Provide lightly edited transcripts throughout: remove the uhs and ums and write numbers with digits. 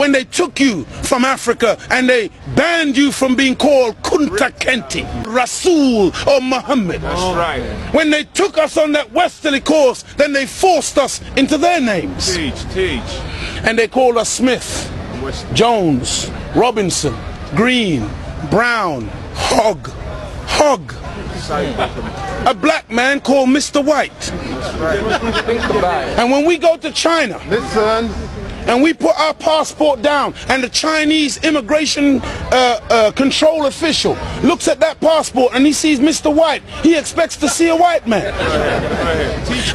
when they took you from Africa and they banned you from being called Kunta Kinte, Rasul or Muhammad. That's right. When they took us on that westerly course, then they forced us into their names. Teach. And they called us Smith, Jones, Robinson, Green, Brown, Hogg. A black man called Mr. White. And when we go to China, and we put our passport down, and the Chinese immigration control official looks at that passport and he sees Mr. White, he expects to see a white man.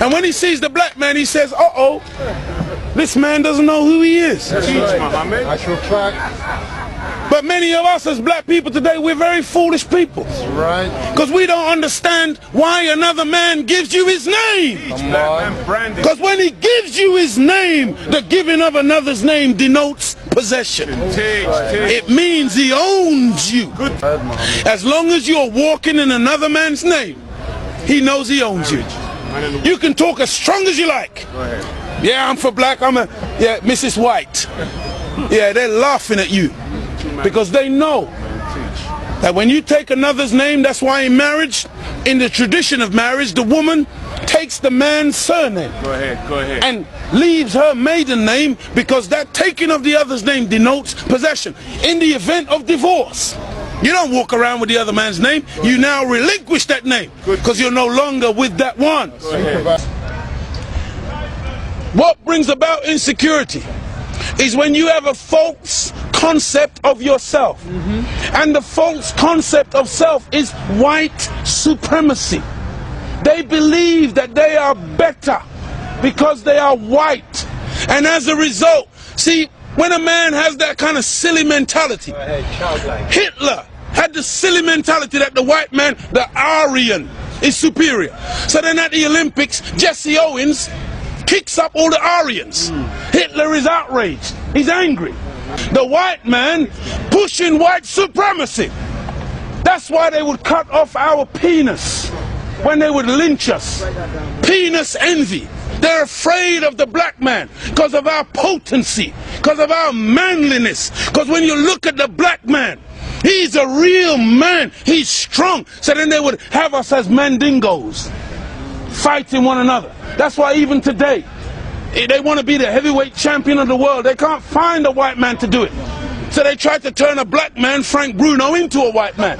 And when he sees the black man, he says, uh-oh, this man doesn't know who he is. But many of us as black people today, we're very foolish people. Because we don't understand why another man gives you his name. Because when he gives you his name, the giving of another's name denotes possession. It means he owns you. As long as you're walking in another man's name, he knows he owns you. You can talk as strong as you like. Yeah, I'm for black, yeah, Mrs. White. Yeah, they're laughing at you. Because they know that when you take another's name, that's why in marriage, in the tradition of marriage, the woman takes the man's surname. Go ahead. And leaves her maiden name, because that taking of the other's name denotes possession. In the event of divorce, you don't walk around with the other man's name. You now relinquish that name because you're no longer with that one. What brings about insecurity is when you have a false concept of yourself. And the false concept of self is white supremacy. They believe that they are better because they are white. And as a result, see, when a man has that kind of silly mentality, Hitler had the silly mentality that the white man, the Aryan, is superior. So then at the Olympics, Jesse Owens kicks up all the Aryans. Hitler is outraged. He's angry. The white man pushing white supremacy. That's why they would cut off our penis when they would lynch us. Penis envy. They're afraid of the black man because of our potency, because of our manliness. Because when you look at the black man, he's a real man. He's strong. So then they would have us as mandingos, fighting one another. That's why even today, they want to be the heavyweight champion of the world. They can't find a white man to do it. So they tried to turn a black man, Frank Bruno, into a white man.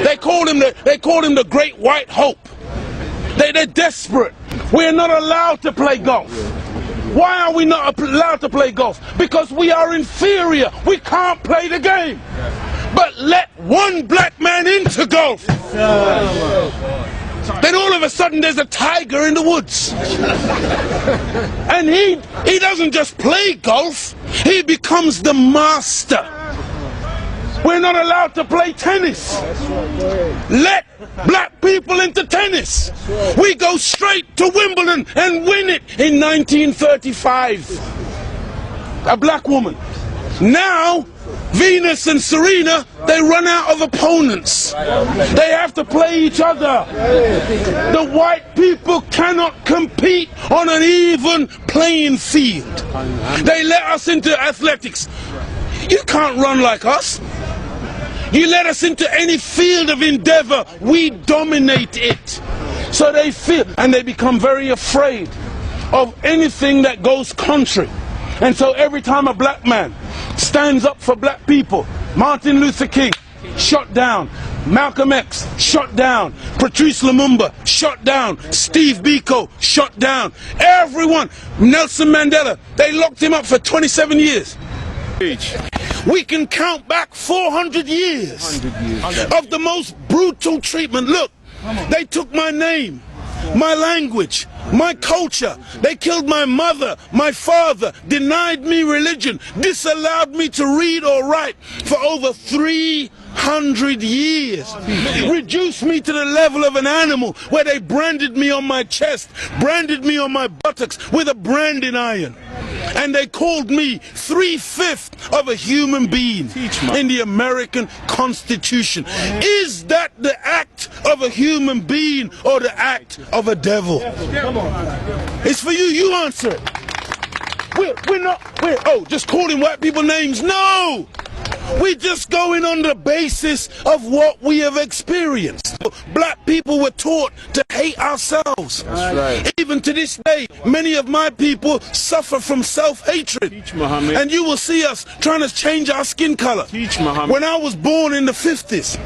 They called him the Great White Hope. They're desperate. We're not allowed to play golf. Why are we not allowed to play golf? Because we are inferior. We can't play the game. But let one black man into golf. Then all of a sudden there's a tiger in the woods. And he doesn't just play golf, he becomes the master. We're not allowed to play tennis. Let black people into tennis. We go straight to Wimbledon and win it in 1935. A black woman. Now, Venus and Serena, they run out of opponents. They have to play each other. The white people cannot compete on an even playing field. They let us into athletics. You can't run like us. You let us into any field of endeavor, we dominate it. So they feel, and they become very afraid of anything that goes contrary. And so every time a black man stands up for black people, Martin Luther King, shot down. Malcolm X, shot down. Patrice Lumumba, shot down. Steve Biko, shot down. Everyone, Nelson Mandela, they locked him up for 27 years. We can count back 400 years of the most brutal treatment. Look, they took my name, my language, my culture. They killed my mother, my father, denied me religion, disallowed me to read or write for over 300 years. Reduced me to the level of an animal where they branded me on my chest, branded me on my buttocks with a branding iron. And they called me 3/5 of a human being in the American Constitution. Is that the act of a human being or the act of a devil? It's for you, you answer it. we're just calling white people names. No! We're just going on the basis of what we have experienced. Black people were taught to hate ourselves. That's right. Even to this day, many of my people suffer from self-hatred. Teach, Muhammad. And you will see us trying to change our skin color. Teach, Muhammad. When I was born in the 50s,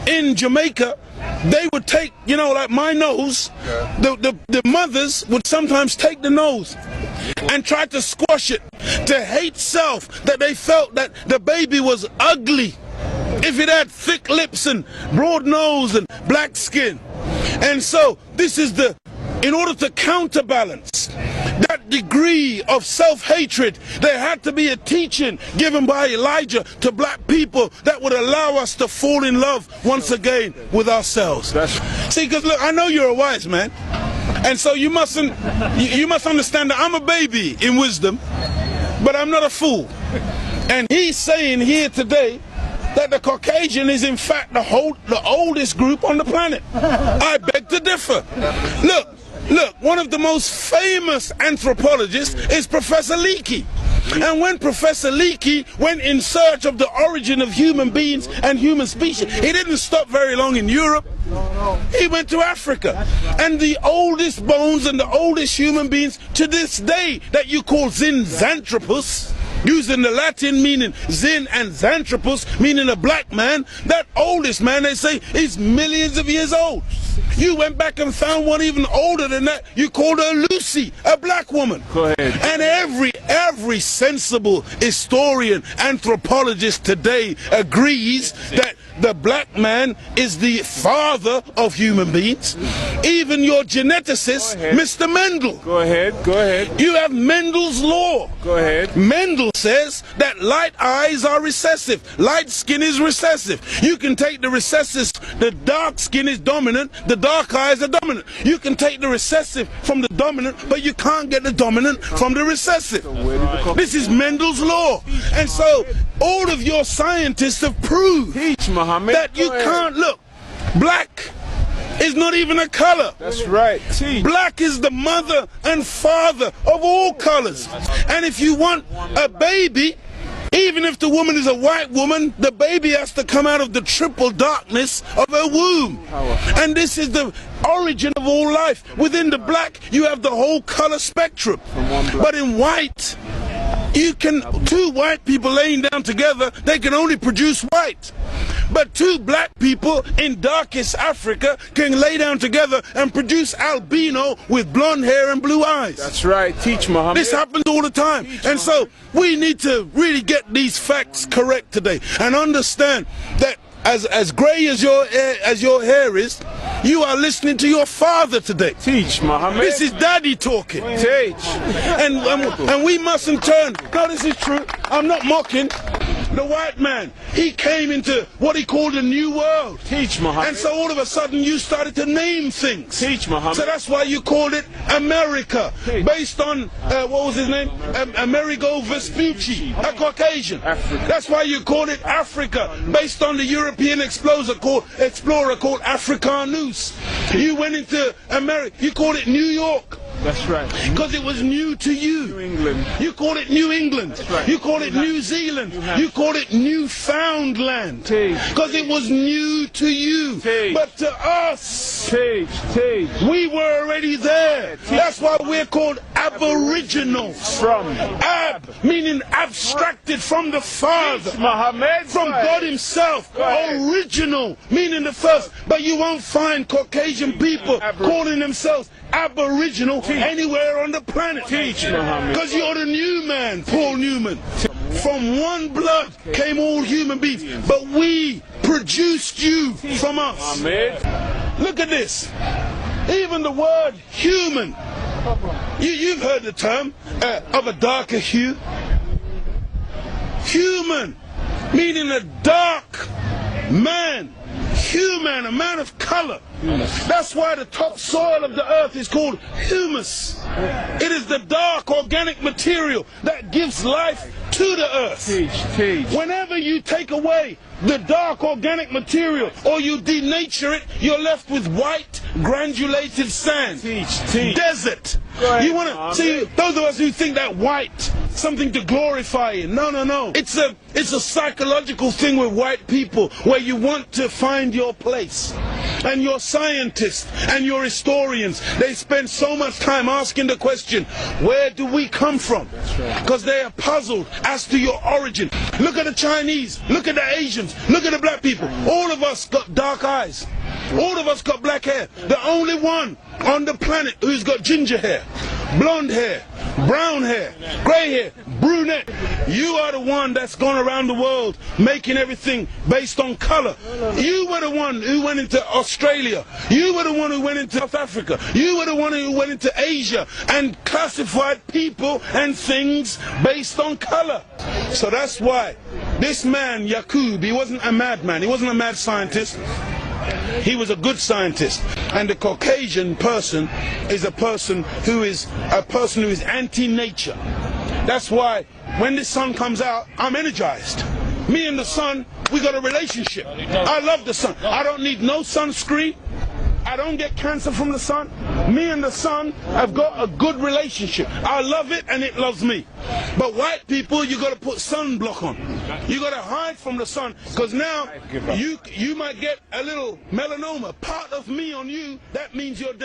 in Jamaica, they would take, you know, like my nose, the mothers would sometimes take the nose and try to squash it, to hate self, that they felt that the baby was ugly if it had thick lips and broad nose and black skin. And so this is in order to counterbalance that degree of self-hatred, there had to be a teaching given by Elijah to black people that would allow us to fall in love once again with ourselves. See, because look, I know you're a wise man, and so you must understand that I'm a baby in wisdom, but I'm not a fool. And he's saying here today that the Caucasian is in fact the oldest group on the planet. I beg to differ. Look, one of the most famous anthropologists is Professor Leakey. And when Professor Leakey went in search of the origin of human beings and human species, he didn't stop very long in Europe. He went to Africa. And the oldest bones and the oldest human beings to this day that you call Zinjanthropus, using the Latin meaning Zin and Xanthropus, meaning a black man, that oldest man, they say, is millions of years old. You went back and found one even older than that. You called her Lucy, a black woman. Go ahead. And every sensible historian, anthropologist today agrees that the black man is the father of human beings. Even your geneticist, Mr. Mendel. Go ahead. You have Mendel's law. Go ahead. Mendel says that light eyes are recessive, light skin is recessive. You can take the recessive, the dark skin is dominant, the dark eyes are dominant. You can take the recessive from the dominant, but you can't get the dominant from the recessive. This is Mendel's law. And so all of your scientists have proved that you can't look. Black is not even a color. That's right. Black is the mother and father of all colors. And if you want a baby, even if the woman is a white woman, the baby has to come out of the triple darkness of her womb. And this is the origin of all life. Within the black, you have the whole color spectrum. But in white, two white people laying down together, they can only produce white. But two black people in darkest Africa can lay down together and produce albino with blonde hair and blue eyes. That's right. Teach, Muhammad. This happens all the time. And so we need to really get these facts correct today and understand that as gray as your hair is, you are listening to your father today. Teach, Muhammad. This is daddy talking. Teach. And we mustn't turn. No, this is true. I'm not mocking. The white man, he came into what he called a new world. Teach, Muhammad. And so all of a sudden you started to name things. Teach, Muhammad. So that's why you called it America. Based on, what was his name? Amerigo Vespucci, a Caucasian. Africa. That's why you called it Africa. Based on the European explorer called Africanus. You went into America, you called it New York. That's right. Because it was new to you. New England. You called it New England. That's right. You called it New Zealand. You called it Newfoundland. Because it was new to you. But to us, we were already there. That's why we're called Aboriginals. From Ab, meaning abstracted from the Father. Muhammad. From God himself. Original, meaning the first. But you won't find Caucasian people calling themselves Aboriginal anywhere on the planet. Because you're the new man, Paul Newman. From one blood came all human beings, but we produced you from us. Look at this. Even the word human, you've heard the term of a darker hue. Human, meaning a dark man. Human, a man of color. That's why the topsoil of the earth is called humus. It is the dark organic material that gives life to the earth. Whenever you take away the dark organic material or you denature it, you're left with white granulated sand. Teach. Desert. You want to see those of us who think that white something to glorify in. No. It's a psychological thing with white people where you want to find your place. And your scientists and your historians, they spend so much time asking the question, where do we come from? Because they are puzzled as to your origin. Look at the Chinese, look at the Asians, look at the black people. All of us got dark eyes. All of us got black hair. The only one on the planet who's got ginger hair, blonde hair, brown hair, grey hair, brunette. You are the one that's gone around the world making everything based on color. You were the one who went into Australia. You were the one who went into South Africa. You were the one who went into Asia and classified people and things based on color. So that's why this man, Yaqub, he wasn't a madman. He wasn't a mad scientist. He was a good scientist. And the Caucasian person is a person who is anti-nature. That's why when the sun comes out, I'm energized. Me and the sun, we got a relationship. I love the sun. I don't need no sunscreen. I don't get cancer from the sun. Me and the sun have got a good relationship. I love it and it loves me. But white people, you got to put sunblock on. You got to hide from the sun because now you might get a little melanoma. Part of me on you, that means you're dead.